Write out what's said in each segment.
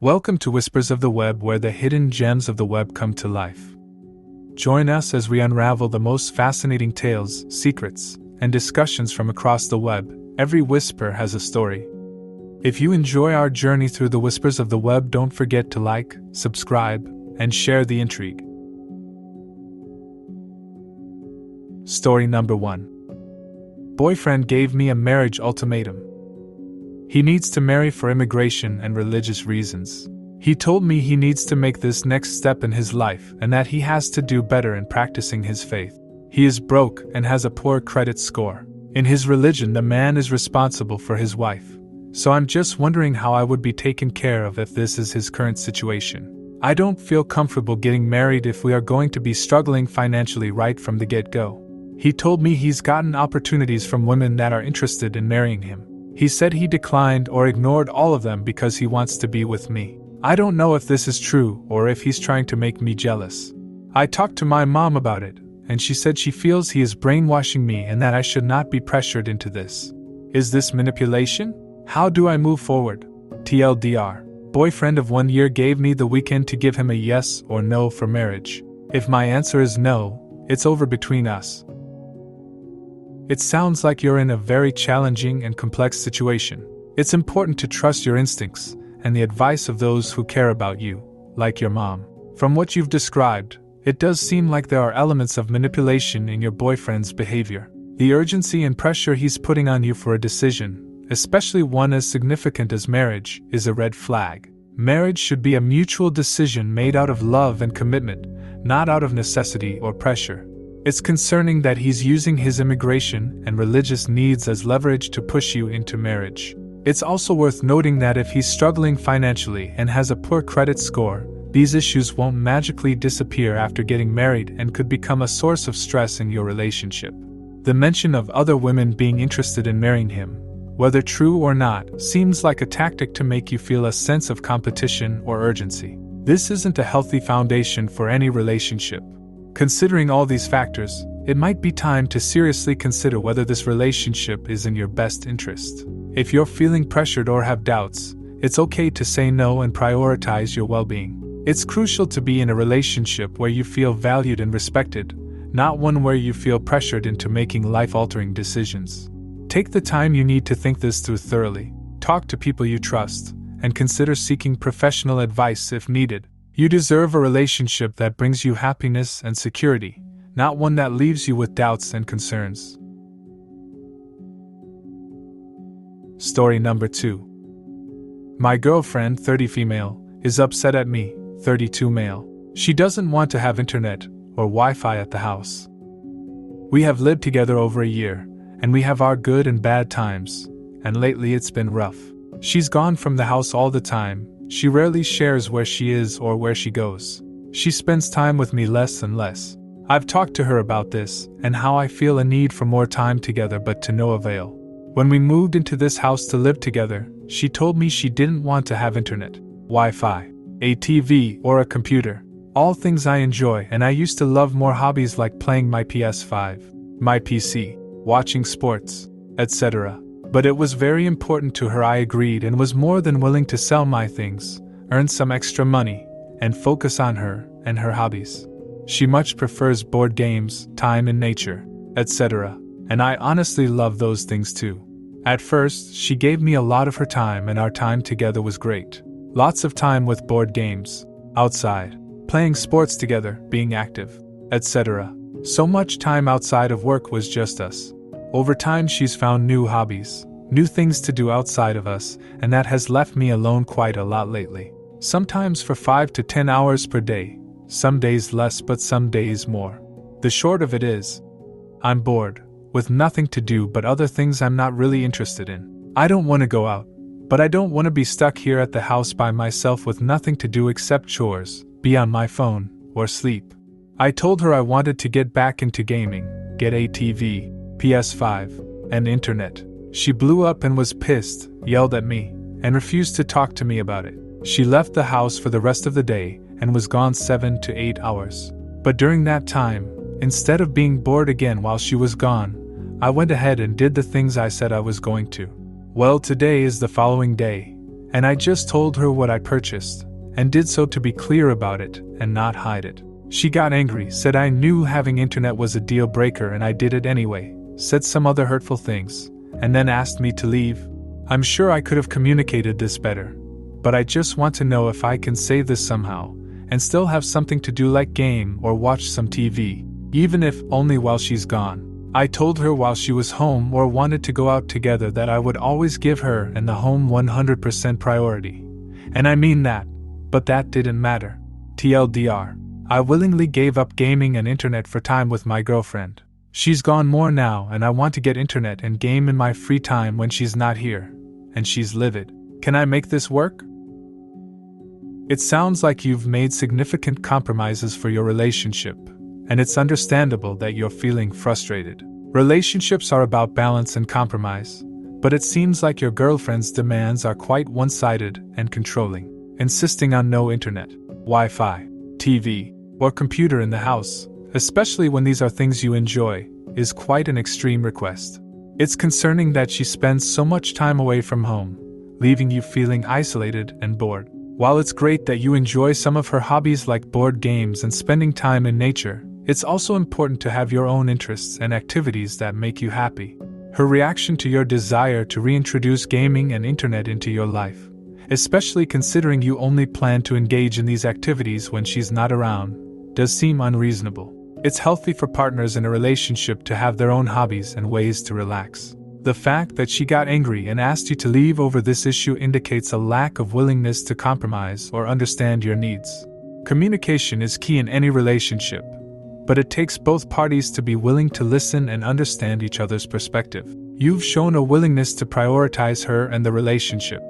Welcome to Whispers of the Web, where the hidden gems of the web come to life. Join us as we unravel the most fascinating tales, secrets, and discussions from across the web. Every whisper has a story. If you enjoy our journey through the whispers of the web, don't forget to like, subscribe, and share the intrigue. Story number 1. Boyfriend gave me a marriage ultimatum. He needs to marry for immigration and religious reasons. He told me he needs to make this next step in his life and that he has to do better in practicing his faith. He is broke and has a poor credit score. In his religion, the man is responsible for his wife. So I'm just wondering how I would be taken care of if this is his current situation. I don't feel comfortable getting married if we are going to be struggling financially right from the get-go. He told me he's gotten opportunities from women that are interested in marrying him. He said he declined or ignored all of them because he wants to be with me. I don't know if this is true or if he's trying to make me jealous. I talked to my mom about it, and she said she feels he is brainwashing me and that I should not be pressured into this. Is this manipulation? How do I move forward? TLDR. Boyfriend of 1 year gave me the weekend to give him a yes or no for marriage. If my answer is no, it's over between us. It sounds like you're in a very challenging and complex situation. It's important to trust your instincts and the advice of those who care about you, like your mom. From what you've described, it does seem like there are elements of manipulation in your boyfriend's behavior. The urgency and pressure he's putting on you for a decision, especially one as significant as marriage, is a red flag. Marriage should be a mutual decision made out of love and commitment, not out of necessity or pressure. It's concerning that he's using his immigration and religious needs as leverage to push you into marriage. It's also worth noting that if he's struggling financially and has a poor credit score, these issues won't magically disappear after getting married and could become a source of stress in your relationship. The mention of other women being interested in marrying him, whether true or not, seems like a tactic to make you feel a sense of competition or urgency. This isn't a healthy foundation for any relationship. Considering all these factors, it might be time to seriously consider whether this relationship is in your best interest. If you're feeling pressured or have doubts, it's okay to say no and prioritize your well-being. It's crucial to be in a relationship where you feel valued and respected, not one where you feel pressured into making life-altering decisions. Take the time you need to think this through thoroughly. Talk to people you trust, and consider seeking professional advice if needed. You deserve a relationship that brings you happiness and security, not one that leaves you with doubts and concerns. Story number 2. My girlfriend, 30 female, is upset at me, 32 male. She doesn't want to have internet or Wi-Fi at the house. We have lived together over a year, and we have our good and bad times, and lately it's been rough. She's gone from the house all the time. She rarely shares where she is or where she goes. She spends time with me less and less. I've talked to her about this and how I feel a need for more time together, but to no avail. When we moved into this house to live together, she told me she didn't want to have internet, Wi-Fi, a TV, or a computer. All things I enjoy, and I used to love more hobbies like playing my PS5, my PC, watching sports, etc. But it was very important to her. I agreed and was more than willing to sell my things, earn some extra money, and focus on her and her hobbies. She much prefers board games, time in nature, etc., and I honestly love those things too. At first, she gave me a lot of her time and our time together was great. Lots of time with board games, outside, playing sports together, being active, etc. So much time outside of work was just us. Over time she's found new hobbies, new things to do outside of us, and that has left me alone quite a lot lately. Sometimes for 5 to 10 hours per day, some days less but some days more. The short of it is, I'm bored, with nothing to do but other things I'm not really interested in. I don't want to go out, but I don't want to be stuck here at the house by myself with nothing to do except chores, be on my phone, or sleep. I told her I wanted to get back into gaming, get a TV, PS5, and internet. She blew up and was pissed, yelled at me, and refused to talk to me about it. She left the house for the rest of the day and was gone 7 to 8 hours. But during that time, instead of being bored again while she was gone, I went ahead and did the things I said I was going to. Well, today is the following day, and I just told her what I purchased, and did so to be clear about it and not hide it. She got angry, said I knew having internet was a deal breaker and I did it anyway, said some other hurtful things, and then asked me to leave. I'm sure I could have communicated this better, but I just want to know if I can save this somehow, and still have something to do like game or watch some TV, even if only while she's gone. I told her while she was home or wanted to go out together that I would always give her and the home 100% priority. And I mean that, but that didn't matter. TLDR. I willingly gave up gaming and internet for time with my girlfriend. She's gone more now and I want to get internet and game in my free time when she's not here. And she's livid. Can I make this work? It sounds like you've made significant compromises for your relationship, and it's understandable that you're feeling frustrated. Relationships are about balance and compromise, but it seems like your girlfriend's demands are quite one-sided and controlling, insisting on no internet, Wi-Fi, TV, or computer in the house, especially when these are things you enjoy, is quite an extreme request. It's concerning that she spends so much time away from home, leaving you feeling isolated and bored. While it's great that you enjoy some of her hobbies like board games and spending time in nature, it's also important to have your own interests and activities that make you happy. Her reaction to your desire to reintroduce gaming and internet into your life, especially considering you only plan to engage in these activities when she's not around, does seem unreasonable. It's healthy for partners in a relationship to have their own hobbies and ways to relax. The fact that she got angry and asked you to leave over this issue indicates a lack of willingness to compromise or understand your needs. Communication is key in any relationship, but it takes both parties to be willing to listen and understand each other's perspective. You've shown a willingness to prioritize her and the relationship,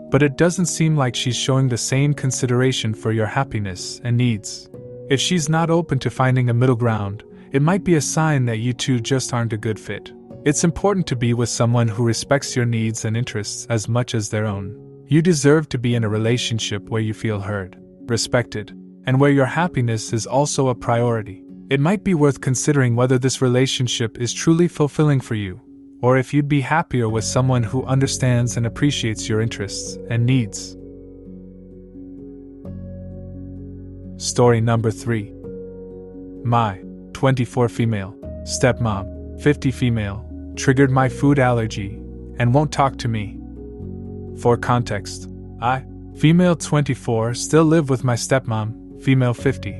but it doesn't seem like she's showing the same consideration for your happiness and needs. If she's not open to finding a middle ground, it might be a sign that you two just aren't a good fit. It's important to be with someone who respects your needs and interests as much as their own. You deserve to be in a relationship where you feel heard, respected, and where your happiness is also a priority. It might be worth considering whether this relationship is truly fulfilling for you, or if you'd be happier with someone who understands and appreciates your interests and needs. Story number 3. My 24 female stepmom, 50 female, triggered my food allergy and won't talk to me. For context, I, female 24, still live with my stepmom, female 50,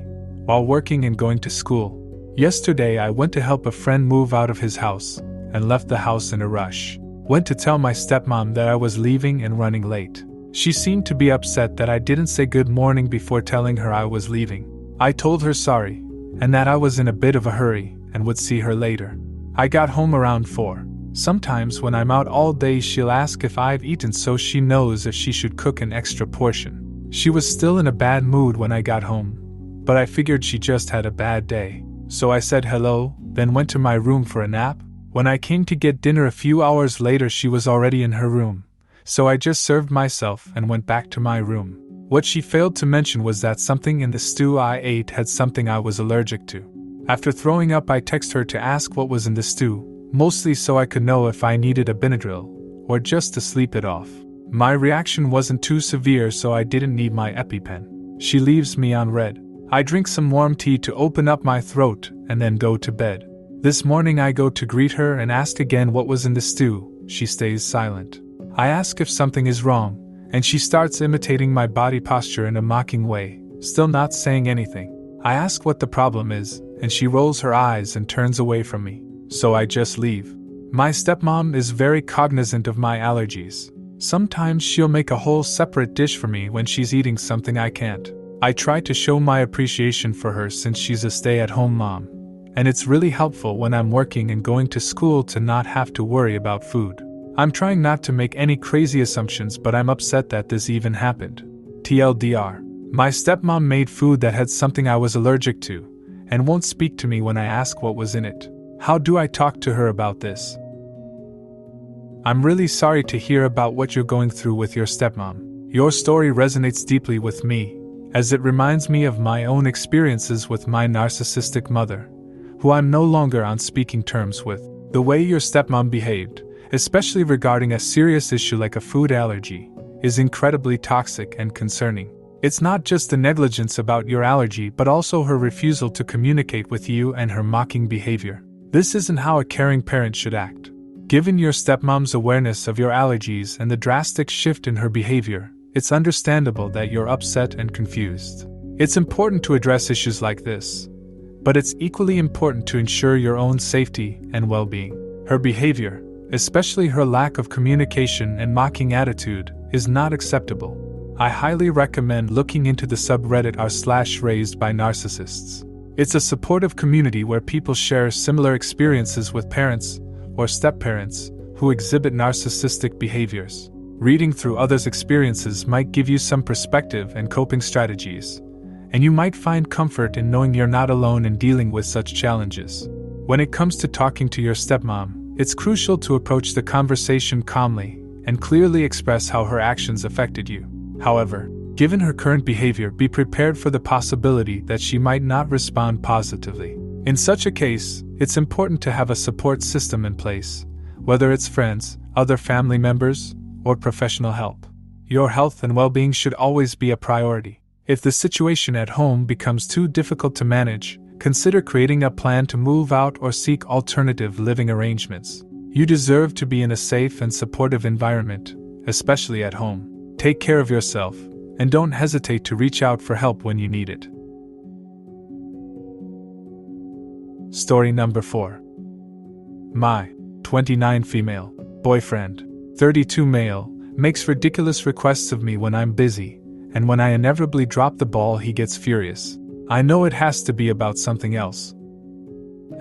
while working and going to school. Yesterday I went to help a friend move out of his house and left the house in a rush. Went to tell my stepmom that I was leaving and running late. She seemed to be upset that I didn't say good morning before telling her I was leaving. I told her sorry, and that I was in a bit of a hurry and would see her later. I got home around 4. Sometimes when I'm out all day she'll ask if I've eaten so she knows if she should cook an extra portion. She was still in a bad mood when I got home, but I figured she just had a bad day. So I said hello, then went to my room for a nap. When I came to get dinner a few hours later she was already in her room. So I just served myself and went back to my room. What she failed to mention was that something in the stew I ate had something I was allergic to. After throwing up I texted her to ask what was in the stew, mostly so I could know if I needed a Benadryl, or just to sleep it off. My reaction wasn't too severe so I didn't need my EpiPen. She leaves me on red. I drink some warm tea to open up my throat and then go to bed. This morning I go to greet her and ask again what was in the stew. She stays silent. I ask if something is wrong, and she starts imitating my body posture in a mocking way, still not saying anything. I ask what the problem is, and she rolls her eyes and turns away from me, so I just leave. My stepmom is very cognizant of my allergies. Sometimes she'll make a whole separate dish for me when she's eating something I can't. I try to show my appreciation for her since she's a stay-at-home mom, and it's really helpful when I'm working and going to school to not have to worry about food. I'm trying not to make any crazy assumptions, but I'm upset that this even happened. TLDR. My stepmom made food that had something I was allergic to, and won't speak to me when I ask what was in it. How do I talk to her about this? I'm really sorry to hear about what you're going through with your stepmom. Your story resonates deeply with me, as it reminds me of my own experiences with my narcissistic mother, who I'm no longer on speaking terms with. The way your stepmom behaved, especially regarding a serious issue like a food allergy, is incredibly toxic and concerning. It's not just the negligence about your allergy but also her refusal to communicate with you and her mocking behavior. This isn't how a caring parent should act. Given your stepmom's awareness of your allergies and the drastic shift in her behavior, it's understandable that you're upset and confused. It's important to address issues like this, but it's equally important to ensure your own safety and well-being. Her behavior, especially her lack of communication and mocking attitude, is not acceptable. I highly recommend looking into the subreddit r/raised by narcissists. It's a supportive community where people share similar experiences with parents or step-parents who exhibit narcissistic behaviors. Reading through others' experiences might give you some perspective and coping strategies, and you might find comfort in knowing you're not alone in dealing with such challenges. When it comes to talking to your stepmom, it's crucial to approach the conversation calmly and clearly express how her actions affected you. However, given her current behavior, be prepared for the possibility that she might not respond positively. In such a case, it's important to have a support system in place, whether it's friends, other family members, or professional help. Your health and well-being should always be a priority. If the situation at home becomes too difficult to manage, consider creating a plan to move out or seek alternative living arrangements. You deserve to be in a safe and supportive environment, especially at home. Take care of yourself, and don't hesitate to reach out for help when you need it. Story number 4. My 29 female boyfriend, 32 male, makes ridiculous requests of me when I'm busy, and when I inevitably drop the ball, he gets furious. I know it has to be about something else.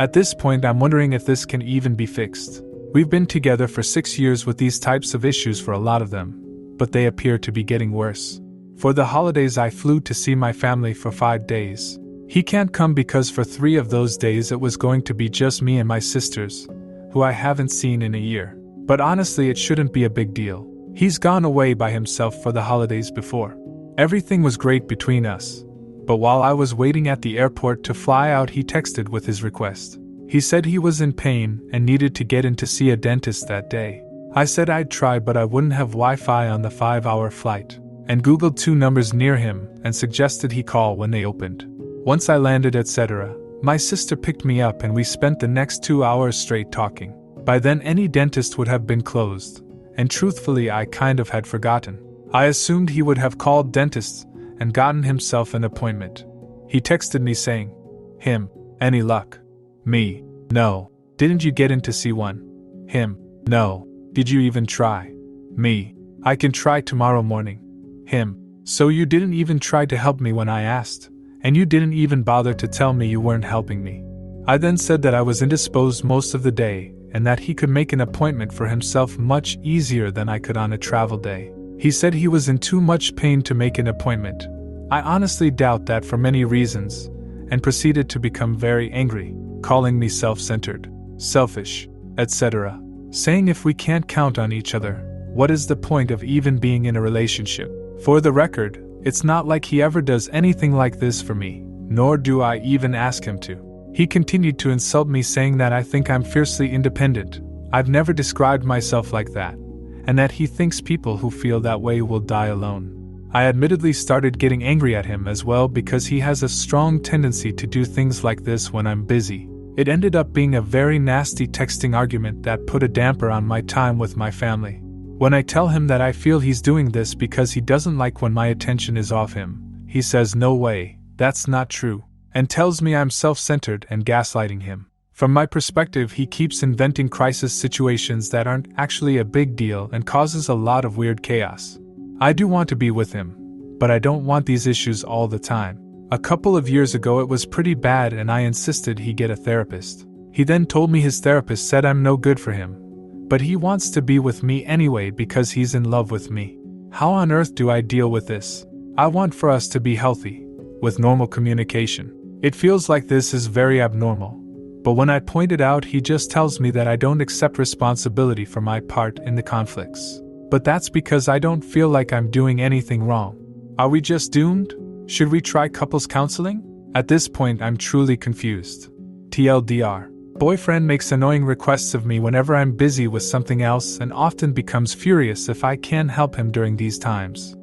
At this point, I'm wondering if this can even be fixed. We've been together for 6 years with these types of issues for a lot of them, but they appear to be getting worse. For the holidays, I flew to see my family for 5 days. He can't come because for 3 of those days it was going to be just me and my sisters, who I haven't seen in a year. But honestly, it shouldn't be a big deal. He's gone away by himself for the holidays before. Everything was great between us, but while I was waiting at the airport to fly out, he texted with his request. He said he was in pain and needed to get in to see a dentist that day. I said I'd try, but I wouldn't have Wi-Fi on the 5-hour flight, and Googled 2 numbers near him and suggested he call when they opened. Once I landed, etc., my sister picked me up and we spent the next 2 hours straight talking. By then any dentist would have been closed, and truthfully I kind of had forgotten. I assumed he would have called dentists and gotten himself an appointment. He texted me saying, "Him, any luck?" Me, "No. Didn't you get in to see one?" Him, "No. Did you even try?" Me, "I can try tomorrow morning." Him, "So you didn't even try to help me when I asked, and you didn't even bother to tell me you weren't helping me." I then said that I was indisposed most of the day and that he could make an appointment for himself much easier than I could on a travel day. He said he was in too much pain to make an appointment. I honestly doubt that for many reasons, and proceeded to become very angry, calling me self-centered, selfish, etc., saying if we can't count on each other, what is the point of even being in a relationship? For the record, it's not like he ever does anything like this for me, nor do I even ask him to. He continued to insult me, saying that I think I'm fiercely independent. I've never described myself like that, and that he thinks people who feel that way will die alone. I admittedly started getting angry at him as well because he has a strong tendency to do things like this when I'm busy. It ended up being a very nasty texting argument that put a damper on my time with my family. When I tell him that I feel he's doing this because he doesn't like when my attention is off him, he says no way, that's not true, and tells me I'm self-centered and gaslighting him. From my perspective, he keeps inventing crisis situations that aren't actually a big deal and causes a lot of weird chaos. I do want to be with him, but I don't want these issues all the time. A couple of years ago it was pretty bad and I insisted he get a therapist. He then told me his therapist said I'm no good for him, but he wants to be with me anyway because he's in love with me. How on earth do I deal with this? I want for us to be healthy, with normal communication. It feels like this is very abnormal, but when I point it out he just tells me that I don't accept responsibility for my part in the conflicts. But that's because I don't feel like I'm doing anything wrong. Are we just doomed? Should we try couples counseling? At this point I'm truly confused. TLDR. Boyfriend makes annoying requests of me whenever I'm busy with something else and often becomes furious if I can't help him during these times.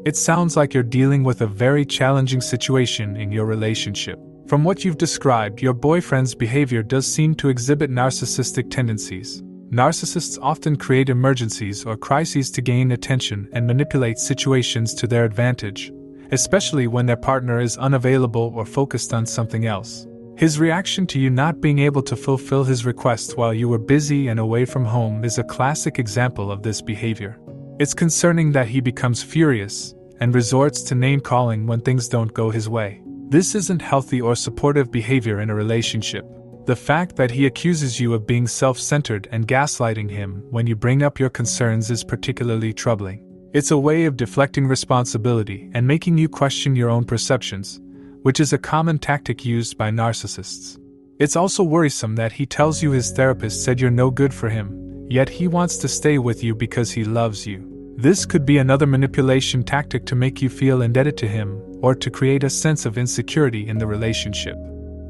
It sounds like you're dealing with a very challenging situation in your relationship. From what you've described, your boyfriend's behavior does seem to exhibit narcissistic tendencies. Narcissists often create emergencies or crises to gain attention and manipulate situations to their advantage, especially when their partner is unavailable or focused on something else. His reaction to you not being able to fulfill his request while you were busy and away from home is a classic example of this behavior. It's concerning that he becomes furious and resorts to name-calling when things don't go his way. This isn't healthy or supportive behavior in a relationship. The fact that he accuses you of being self-centered and gaslighting him when you bring up your concerns is particularly troubling. It's a way of deflecting responsibility and making you question your own perceptions, which is a common tactic used by narcissists. It's also worrisome that he tells you his therapist said you're no good for him, yet he wants to stay with you because he loves you. This could be another manipulation tactic to make you feel indebted to him or to create a sense of insecurity in the relationship.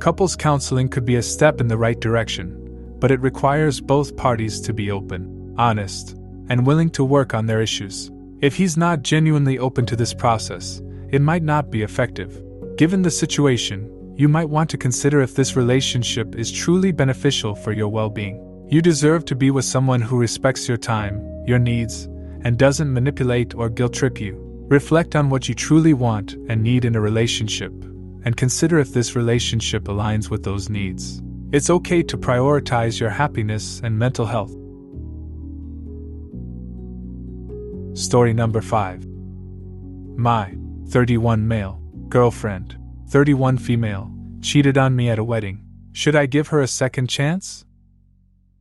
Couples counseling could be a step in the right direction, but it requires both parties to be open, honest, and willing to work on their issues. If he's not genuinely open to this process, it might not be effective. Given the situation, you might want to consider if this relationship is truly beneficial for your well-being. You deserve to be with someone who respects your time, your needs, and doesn't manipulate or guilt-trip you. Reflect on what you truly want and need in a relationship, and consider if this relationship aligns with those needs. It's okay to prioritize your happiness and mental health. Story number 5. My 31 male girlfriend, 31 female, cheated on me at a wedding. Should I give her a second chance?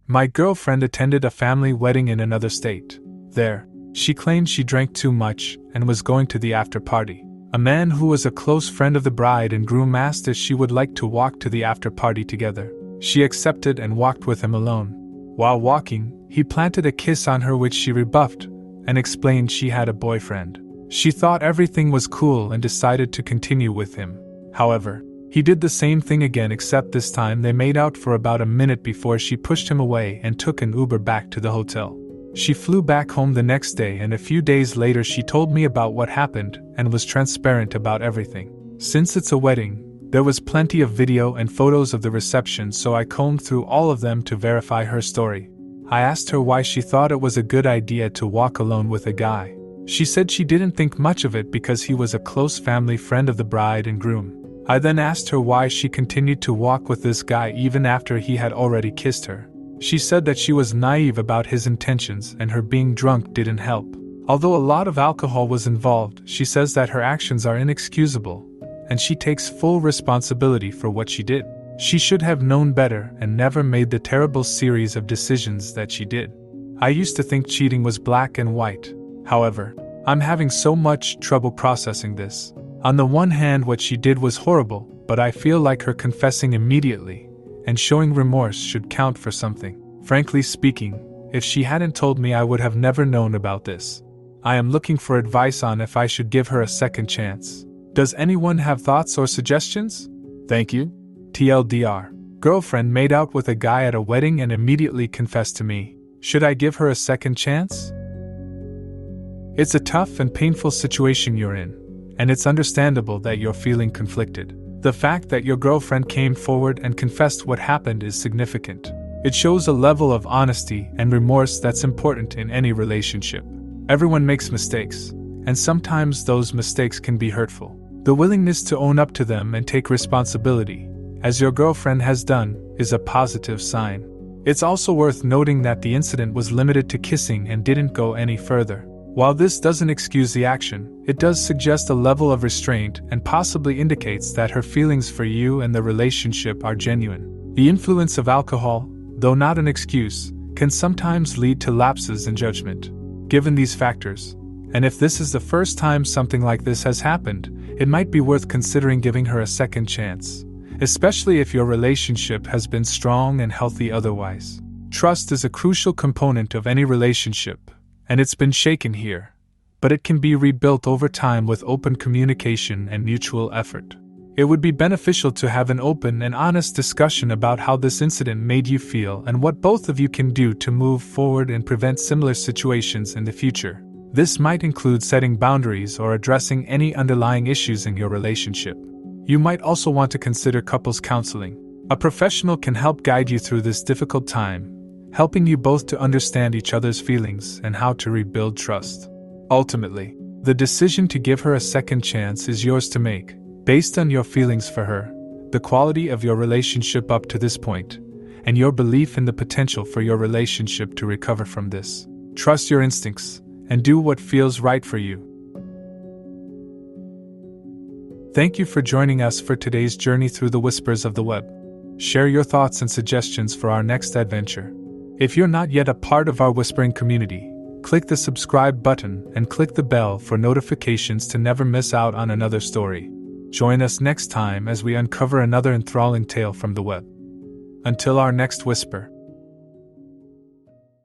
My girlfriend attended a family wedding in another state. There, she claimed she drank too much and was going to the after party. A man who was a close friend of the bride and groom asked if she would like to walk to the after party together. She accepted and walked with him alone. While walking, he planted a kiss on her, which she rebuffed and explained she had a boyfriend. She thought everything was cool and decided to continue with him. However, he did the same thing again, except this time they made out for about a minute before she pushed him away and took an Uber back to the hotel. She flew back home the next day, and a few days later she told me about what happened and was transparent about everything. Since it's a wedding, there was plenty of video and photos of the reception, so I combed through all of them to verify her story. I asked her why she thought it was a good idea to walk alone with a guy. She said she didn't think much of it because he was a close family friend of the bride and groom. I then asked her why she continued to walk with this guy even after he had already kissed her. She said that she was naive about his intentions and her being drunk didn't help. Although a lot of alcohol was involved, she says that her actions are inexcusable, and she takes full responsibility for what she did. She should have known better and never made the terrible series of decisions that she did. I used to think cheating was black and white. However, I'm having so much trouble processing this. On the one hand, what she did was horrible, but I feel like her confessing immediately and showing remorse should count for something. Frankly speaking, if she hadn't told me, I would have never known about this. I am looking for advice on if I should give her a second chance. Does anyone have thoughts or suggestions? Thank you. TLDR. Girlfriend made out with a guy at a wedding and immediately confessed to me. Should I give her a second chance? It's a tough and painful situation you're in, and it's understandable that you're feeling conflicted. The fact that your girlfriend came forward and confessed what happened is significant. It shows a level of honesty and remorse that's important in any relationship. Everyone makes mistakes, and sometimes those mistakes can be hurtful. The willingness to own up to them and take responsibility, as your girlfriend has done, is a positive sign. It's also worth noting that the incident was limited to kissing and didn't go any further. While this doesn't excuse the action, it does suggest a level of restraint and possibly indicates that her feelings for you and the relationship are genuine. The influence of alcohol, though not an excuse, can sometimes lead to lapses in judgment. Given these factors, and if this is the first time something like this has happened, it might be worth considering giving her a second chance, especially if your relationship has been strong and healthy otherwise. Trust is a crucial component of any relationship, and it's been shaken here, but it can be rebuilt over time with open communication and mutual effort. It would be beneficial to have an open and honest discussion about how this incident made you feel and what both of you can do to move forward and prevent similar situations in the future. This might include setting boundaries or addressing any underlying issues in your relationship. You might also want to consider couples counseling. A professional can help guide you through this difficult time, helping you both to understand each other's feelings and how to rebuild trust. Ultimately, the decision to give her a second chance is yours to make, based on your feelings for her, the quality of your relationship up to this point, and your belief in the potential for your relationship to recover from this. Trust your instincts, and do what feels right for you. Thank you for joining us for today's journey through the whispers of the web. Share your thoughts and suggestions for our next adventure. If you're not yet a part of our whispering community, click the subscribe button and click the bell for notifications to never miss out on another story. Join us next time as we uncover another enthralling tale from the web. Until our next whisper.